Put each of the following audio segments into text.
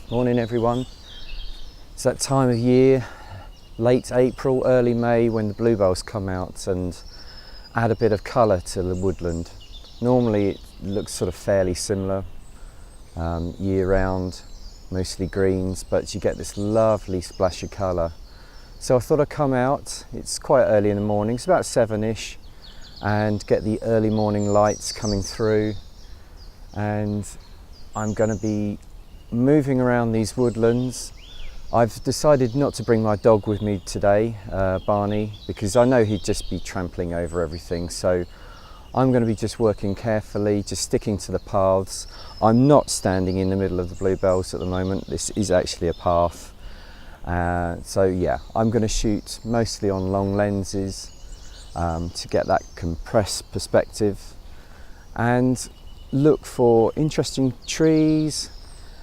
Morning everyone. It's that time of year, late April, early May, when the bluebells come out and add a bit of colour to the woodland. Normally it looks sort of fairly similar year round, mostly greens, but you get this lovely splash of colour. So I thought I'd come out. It's quite early in the morning, it's about 7ish, and get the early morning lights coming through. And I'm going to be moving around these woodlands. I've decided not to bring my dog with me today, Barney, because I know he'd just be trampling over everything. So I'm going to be just working carefully, just sticking to the paths. I'm not standing in the middle of the bluebells at the moment. This is actually a path. So yeah, I'm going to shoot mostly on long lenses to get that compressed perspective and look for interesting trees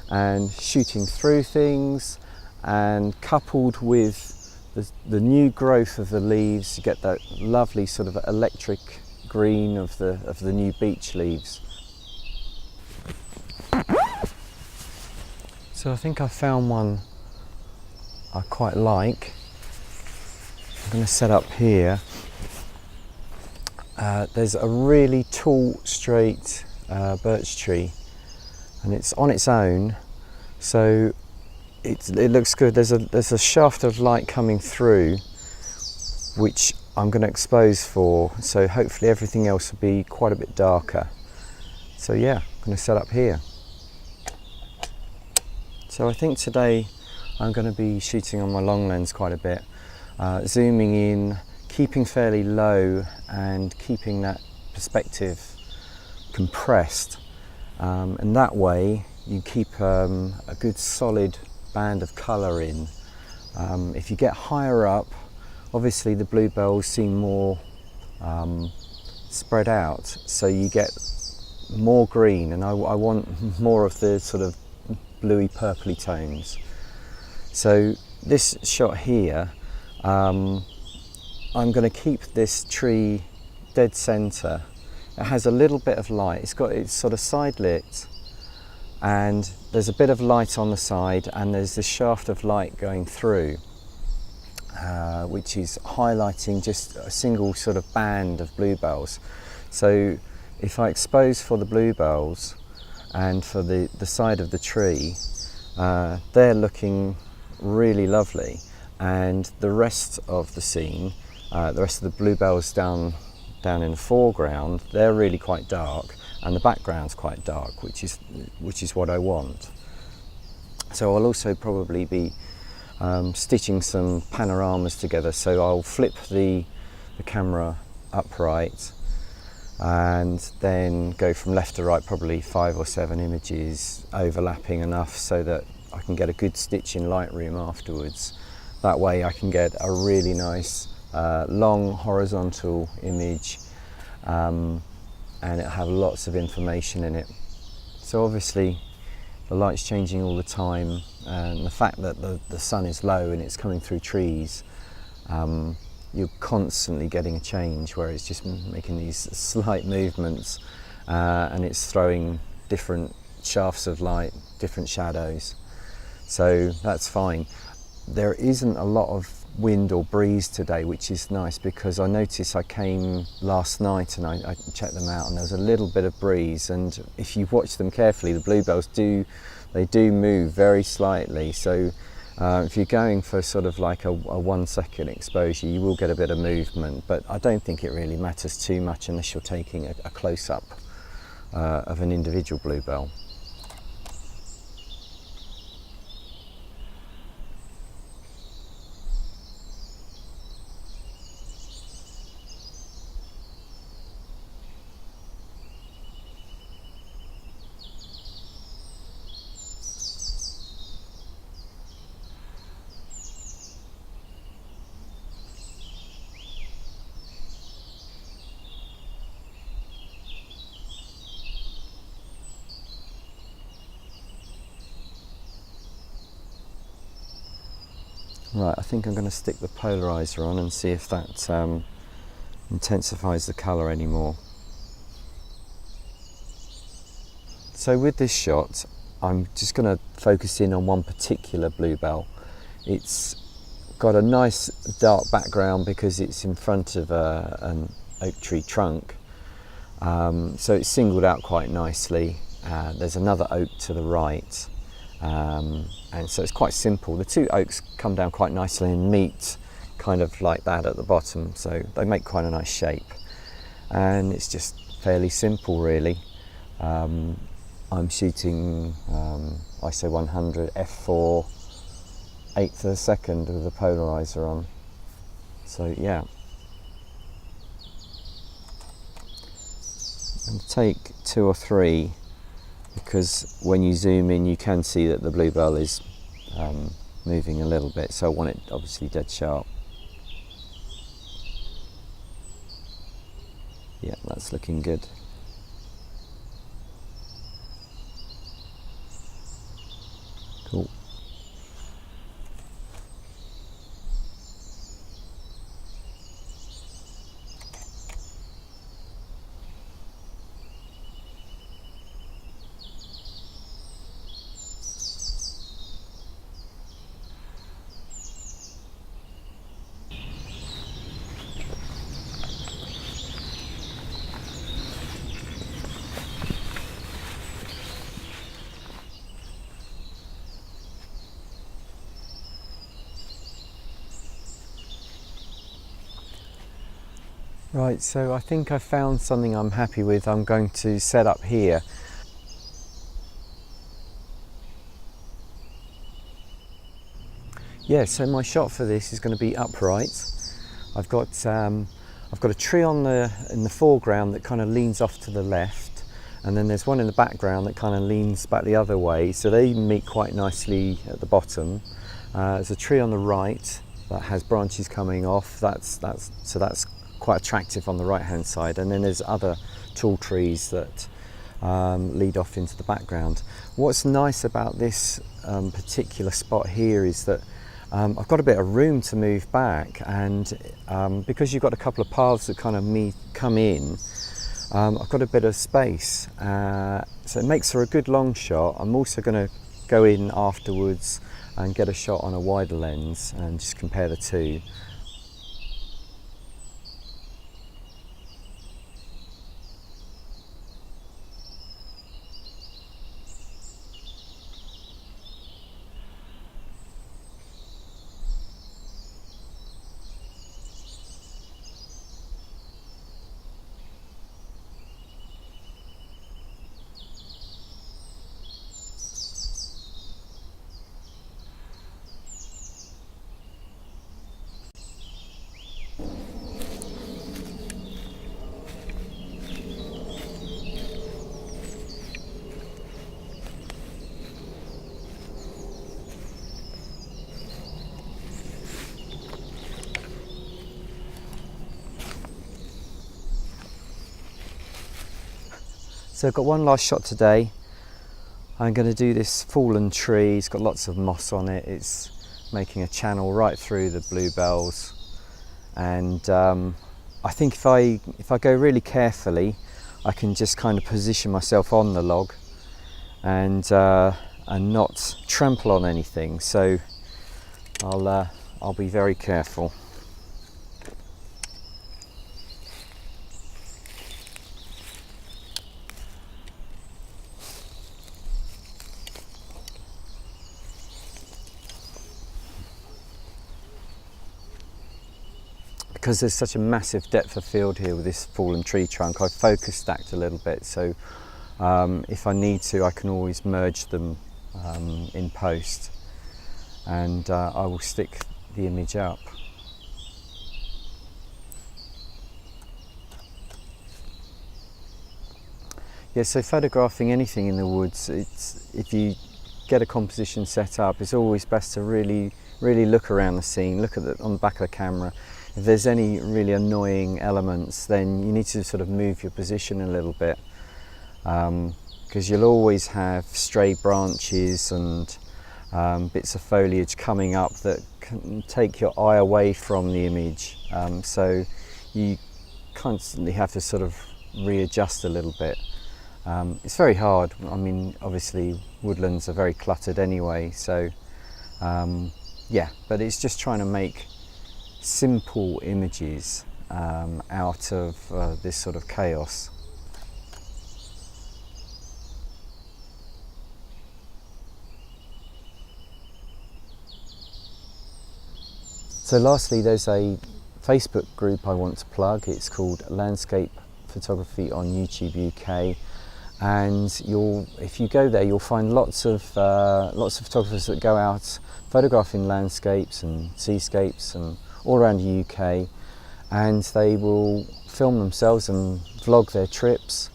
and shooting through things, and coupled with the new growth of the leaves, you get that lovely sort of electric green of the new beech leaves. So I think I found one I quite like. I'm going to set up here. There's a really tall, straight birch tree, and it's on its own, so it looks good. There's a shaft of light coming through which I'm going to expose for, so hopefully everything else will be quite a bit darker. So yeah, I'm going to set up here. So I think today I'm going to be shooting on my long lens quite a bit, zooming in, keeping fairly low and keeping that perspective compressed, and that way you keep a good solid band of colour in. If you get higher up, obviously the bluebells seem more spread out, so you get more green, and I want more of the sort of bluey purpley tones. So this shot here, I'm going to keep this tree dead centre. It has a little bit of light. It's sort of side lit, and there's a bit of light on the side, and there's this shaft of light going through, which is highlighting just a single sort of band of bluebells. So if I expose for the bluebells and for the side of the tree, they're looking really lovely, and the rest of the scene, the rest of the bluebells down in the foreground, they're really quite dark, and the background's quite dark, which is what I want. So I'll also probably be stitching some panoramas together. So I'll flip the camera upright and then go from left to right, probably 5 or 7 images overlapping enough so that I can get a good stitch in Lightroom afterwards. That way I can get a really nice long horizontal image, and it'll have lots of information in it. So obviously the light's changing all the time, and the fact that the sun is low and it's coming through trees, you're constantly getting a change where it's just making these slight movements, and it's throwing different shafts of light, different shadows. So that's fine. There isn't a lot of wind or breeze today, which is nice, because I noticed I came last night and I checked them out, and there was a little bit of breeze, and if you watch them carefully, the bluebells do move very slightly. So if you're going for sort of like a 1 second exposure, you will get a bit of movement, but I don't think it really matters too much unless you're taking a close-up of an individual bluebell. Right, I think I'm going to stick the polarizer on and see if that intensifies the colour anymore. So with this shot, I'm just going to focus in on one particular bluebell. It's got a nice dark background because it's in front of an oak tree trunk, so it's singled out quite nicely. There's another oak to the right, and so it's quite simple. The two oaks come down quite nicely and meet kind of like that at the bottom, so they make quite a nice shape, and it's just fairly simple really. I'm shooting ISO 100 f4 1/8 of a second with the polarizer on, so yeah. And take 2 or 3 because when you zoom in you can see that the bluebell is moving a little bit, so I want it obviously dead sharp. Yeah, that's looking good. Cool. Right, so I think I found something I'm happy with. I'm going to set up here. Yeah, so my shot for this is going to be upright. I've got a tree in the foreground that kind of leans off to the left, and then there's one in the background that kind of leans back the other way, so they meet quite nicely at the bottom. There's a tree on the right that has branches coming off. That's quite attractive on the right hand side, and then there's other tall trees that lead off into the background. What's nice about this particular spot here is that I've got a bit of room to move back, and because you've got a couple of paths that kind of come in, I've got a bit of space, so it makes for a good long shot. I'm also going to go in afterwards and get a shot on a wider lens and just compare the two. So I've got one last shot today. I'm going to do this fallen tree. It's got lots of moss on it. It's making a channel right through the bluebells, and I think if I go really carefully, I can just kind of position myself on the log and not trample on anything. So I'll be very careful. Because there's such a massive depth of field here with this fallen tree trunk, I've focus stacked a little bit, so if I need to, I can always merge them in post, and I will stick the image up. Yeah, so photographing anything in the woods, if you get a composition set up, it's always best to really look around the scene, look at on the back of the camera. If there's any really annoying elements, then you need to sort of move your position a little bit, because you'll always have stray branches and bits of foliage coming up that can take your eye away from the image, so you constantly have to sort of readjust a little bit. It's very hard. I mean, obviously woodlands are very cluttered anyway, so yeah, but it's just trying to make simple images out of this sort of chaos. So lastly, there's a Facebook group I want to plug. It's called Landscape Photography on YouTube UK, and if you go there, you'll find lots of photographers that go out photographing landscapes and seascapes and all around the UK, and they will film themselves and vlog their trips.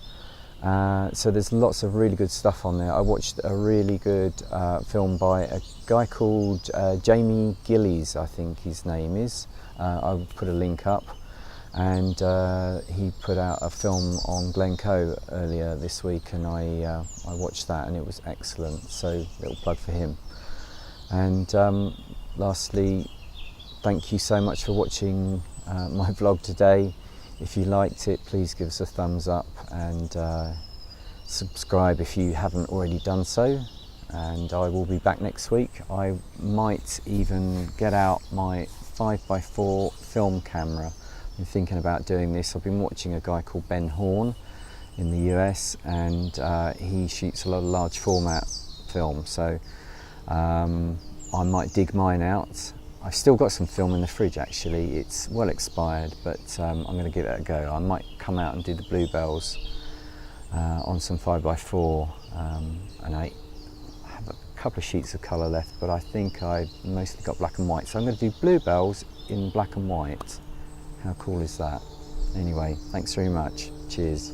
So there's lots of really good stuff on there. I watched a really good film by a guy called Jamie Gillies, I think his name is. I'll put a link up, and he put out a film on Glencoe earlier this week, and I watched that and it was excellent, so little plug for him. And lastly, thank you so much for watching my vlog today. If you liked it, please give us a thumbs up and subscribe if you haven't already done so. And I will be back next week. I might even get out my 5x4 film camera. I've been thinking about doing this. I've been watching a guy called Ben Horn in the US, and he shoots a lot of large format film, so I might dig mine out. I've still got some film in the fridge actually. It's well expired, but I'm going to give it a go. I might come out and do the Bluebells on some 5x4, and I have a couple of sheets of colour left, but I think I've mostly got black and white. So I'm going to do Bluebells in black and white. How cool is that? Anyway, thanks very much. Cheers.